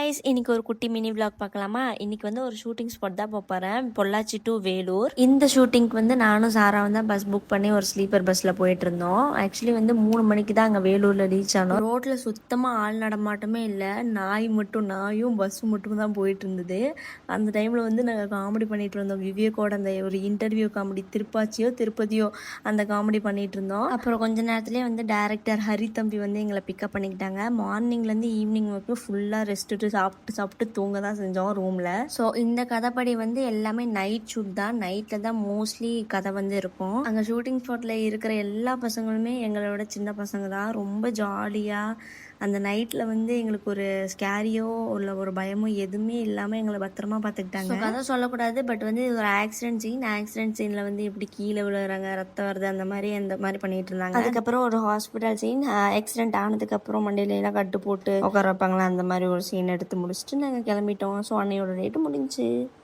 Guys, இன்னைக்கு ஒரு குட்டி மினி vlog பார்க்கலாமா? இன்னைக்கு வந்து ஒரு ஷூட்டிங் ஸ்பாட் தான் போகிறேன். பொள்ளாச்சி டு வேலூர். இந்த ஷூட்டிங்க்கு வந்து நானும் சாராவும் தான் பஸ் புக் பண்ணி ஒரு ஸ்லீப்பர் பஸ்ல போயிட்டு இருந்தோம். ஆக்சுவலி வந்து 3 மணிக்கு தான் அங்கே வேலூர்ல ரீச் ஆனோம். ரோட்ல சுத்தமா ஆள் நடமாட்டமே இல்லை. நாயும் பஸ்ஸும் மட்டும் தான் போயிட்டு இருந்தது. அந்த டைம்ல வந்து நாங்கள் காமெடி பண்ணிட்டு இருந்தோம். விவேக்கோட அந்த ஒரு இன்டர்வியூ காமெடி, திருப்பதியோ அந்த காமெடி பண்ணிட்டு இருந்தோம். அப்புறம் கொஞ்ச நேரத்துலேயே வந்து டைரக்டர் ஹரி தம்பி வந்து எங்களை பிக்கப் பண்ணிக்கிட்டாங்க. மார்னிங்லேருந்து ஈவினிங் வரைக்கும் ஃபுல்லாக ரெஸ்ட்டு சாப்பிட்டு தூங்க தான் செஞ்சோம் ரூமில். ஸோ இந்த கதைப்படி வந்து எல்லாமே நைட் ஷூட் தான். நைட்டில் தான் மோஸ்ட்லி கதை வந்து இருக்கும். அங்கே ஷூட்டிங் ஸ்பாட்டில் இருக்கிற எல்லா பசங்களுமே எங்களோட சின்ன பசங்க தான். ரொம்ப ஜாலியாக அந்த நைட்டில் வந்து எங்களுக்கு ஒரு ஸ்கேரியோ இல்லை ஒரு பயமோ எதுவுமே இல்லாமல் எங்களை பத்திரமா பார்த்துக்கிட்டாங்க. கதை சொல்லக்கூடாது, பட் வந்து இது ஒரு ஆக்சிடென்ட் சீனில் வந்து இப்படி கீழே விழுறாங்க, ரத்தம் வருது, அந்த மாதிரி பண்ணிட்டு இருந்தாங்க. அதுக்கப்புறம் ஒரு ஹாஸ்பிட்டல் சீன். ஆக்சிடென்ட் ஆனதுக்கப்புறம் மண்டையில எல்லாம் கட்டு போட்டு உட்கார வைப்பாங்களா, அந்த மாதிரி ஒரு சீன் எடுத்து முடிச்சுட்டு நாங்கள் கிளம்பிட்டோம். ஸோ அன்னையோட டேட்டு முடிஞ்சு.